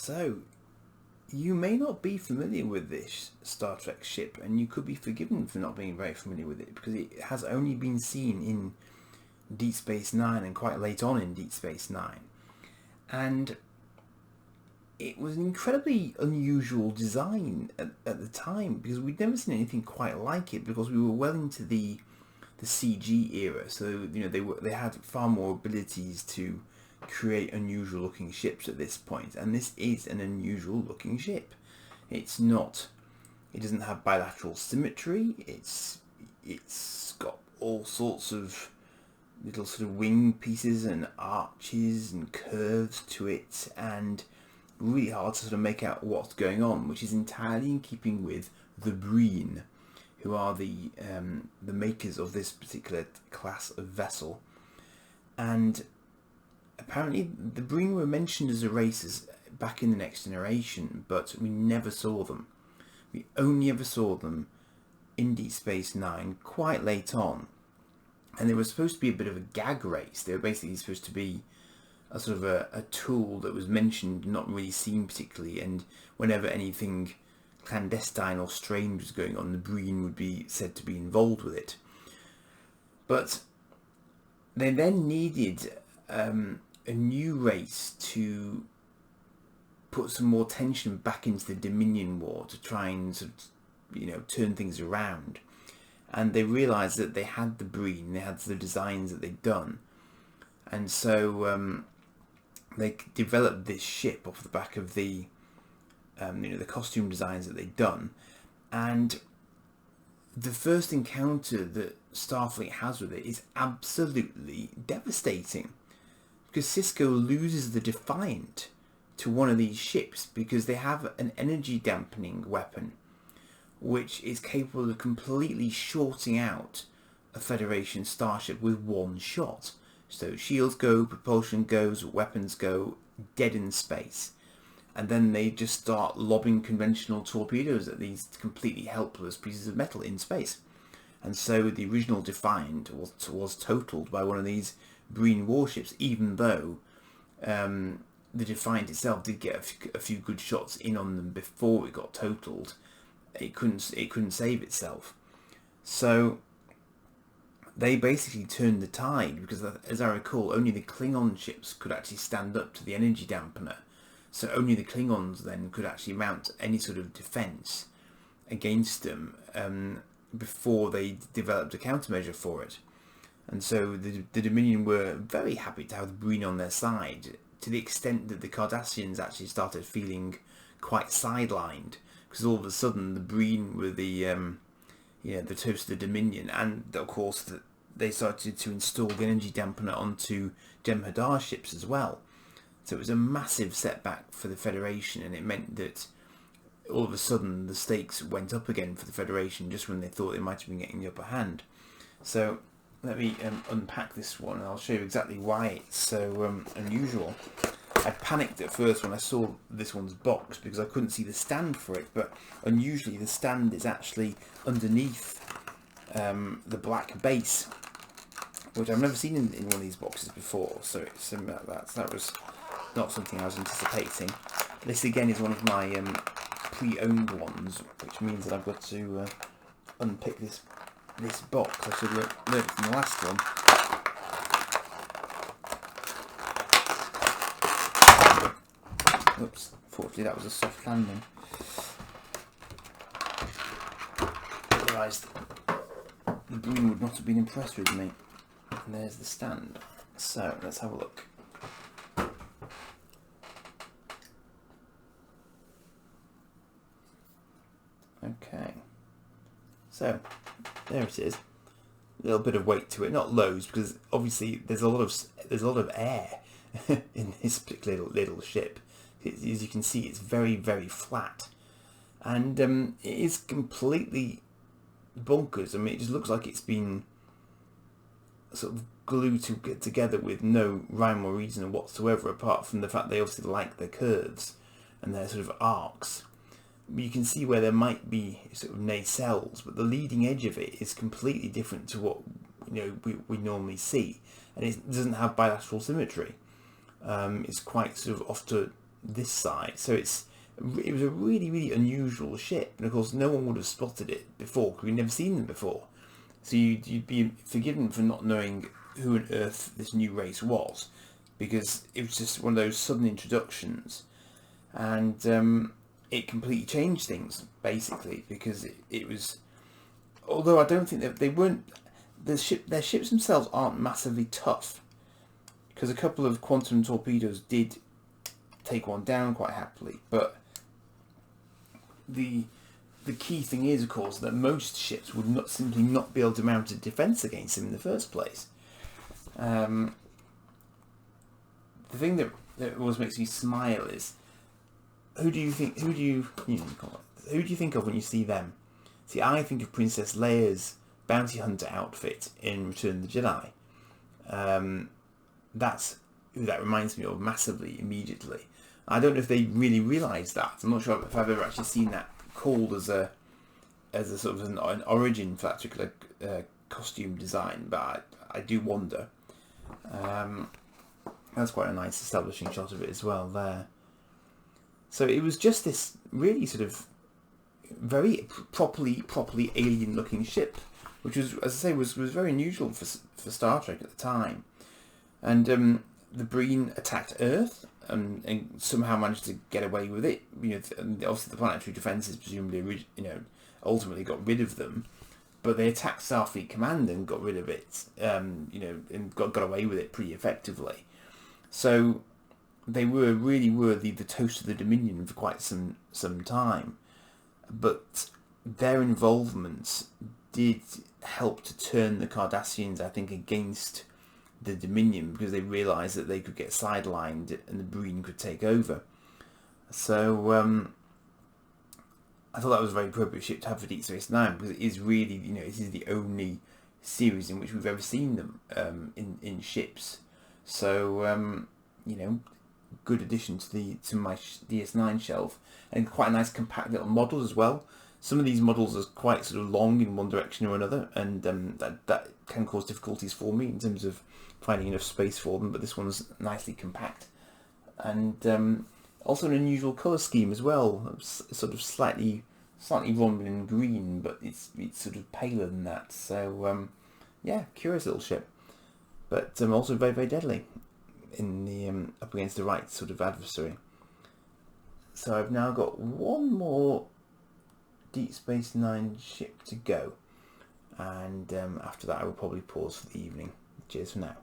So, you may not be familiar with this Star Trek ship, and you could be forgiven for not being very familiar with it, because it has only been seen in Deep Space Nine and quite late on in Deep Space Nine. And it was an incredibly unusual design at the time, because we'd never seen anything quite like it, because we were well into the CG era, so they had far more abilities to create unusual looking ships at this point, and this is an unusual looking ship. It doesn't have bilateral symmetry. It's got all sorts of little sort of wing pieces and arches and curves to it, and really hard to sort of make out what's going on, which is entirely in keeping with the Breen, who are the makers of this particular class of vessel. And apparently the Breen were mentioned as a race back in the Next Generation, but we never saw them. We only ever saw them in Deep Space Nine quite late on. And they were supposed to be a bit of a gag race. They were basically supposed to be a sort of a tool that was mentioned, not really seen particularly, and whenever anything clandestine or strange was going on, the Breen would be said to be involved with it. But they then needed a new race to put some more tension back into the Dominion War, to try and sort of, turn things around. And they realised that they had the Breen, they had the designs that they'd done, and so they developed this ship off the back of the the costume designs that they'd done. And the first encounter that Starfleet has with it is absolutely devastating, because Cisco loses the Defiant to one of these ships because they have an energy dampening weapon which is capable of completely shorting out a Federation starship with one shot. So shields go, propulsion goes, weapons go, dead in space. And then they just start lobbing conventional torpedoes at these completely helpless pieces of metal in space. And so the original Defiant was totaled by one of these Breen warships, even though the Defiant itself did get a few good shots in on them before it got totaled. It couldn't save itself. So they basically turned the tide, because as I recall, only the Klingon ships could actually stand up to the energy dampener. So only the Klingons then could actually mount any sort of defence against them before they developed a countermeasure for it. And so the Dominion were very happy to have the Breen on their side, to the extent that the Cardassians actually started feeling quite sidelined, because all of a sudden the Breen were the toast of the Dominion, and of course they started to install the energy dampener onto Jem'Hadar ships as well. So it was a massive setback for the Federation, and it meant that all of a sudden the stakes went up again for the Federation just when they thought they might have been getting the upper hand. So let me unpack this one, and I'll show you exactly why it's so unusual. I panicked at first when I saw this one's box because I couldn't see the stand for it, but unusually the stand is actually underneath the black base, which I've never seen in one of these boxes before, so it's that was not something I was anticipating. This again is one of my pre-owned ones, which means that I've got to unpick this box. I should have learned from the last one. Oops, fortunately that was a soft landing. Realised the Breen would not have been impressed with me. And there's the stand. So let's have a look. Okay, so there it is. A little bit of weight to it, not loads, because obviously there's a lot of air in this particular little ship. As you can see, it's very, very flat, and it is completely bonkers. I mean, it just looks like it's been sort of glued together with no rhyme or reason whatsoever, apart from the fact they obviously like their curves and their sort of arcs. You can see where there might be sort of nacelles, but the leading edge of it is completely different to what we normally see, and it doesn't have bilateral symmetry. It's quite sort of off to this side. So it was a really, really unusual ship, and of course no one would have spotted it before because we'd never seen them before. So you'd be forgiven for not knowing who on earth this new race was, because it was just one of those sudden introductions, and it completely changed things basically, because it was, although I don't think that they weren't, their ships themselves aren't massively tough, because a couple of quantum torpedoes did take one down quite happily, but the key thing is, of course, that most ships would simply not be able to mount a defence against them in the first place. The thing that always makes me smile is, who do you think of when you see them? See, I think of Princess Leia's bounty hunter outfit in Return of the Jedi. That's who that reminds me of massively immediately. I don't know if they really realise that. I'm not sure if I've ever actually seen that called as a sort of an origin for that particular costume design, but I do wonder. That's quite a nice establishing shot of it as well there. So it was just this really sort of very properly alien looking ship, which was, as I say, was very unusual for Star Trek at the time. And the Breen attacked Earth and somehow managed to get away with it. And obviously the planetary defences presumably, ultimately got rid of them, but they attacked Starfleet Command and got rid of it. And got away with it pretty effectively. So they really were the toast of the Dominion for quite some time, but their involvement did help to turn the Cardassians, I think, against the Dominion, because they realised that they could get sidelined and the Breen could take over. So I thought that was a very appropriate ship to have for Deep Space Nine, because it is really, it is the only series in which we've ever seen them in ships. So good addition to my DS9 shelf, and quite a nice compact little model as well. Some of these models are quite sort of long in one direction or another, and that can cause difficulties for me in terms of finding enough space for them, but this one's nicely compact, and also an unusual colour scheme as well. It's sort of slightly rumbling green, but it's sort of paler than that. So yeah, curious little ship, but also very, very deadly in the up against the right sort of adversary. So I've now got one more Deep Space Nine ship to go, and after that I will probably pause for the evening. Cheers for now.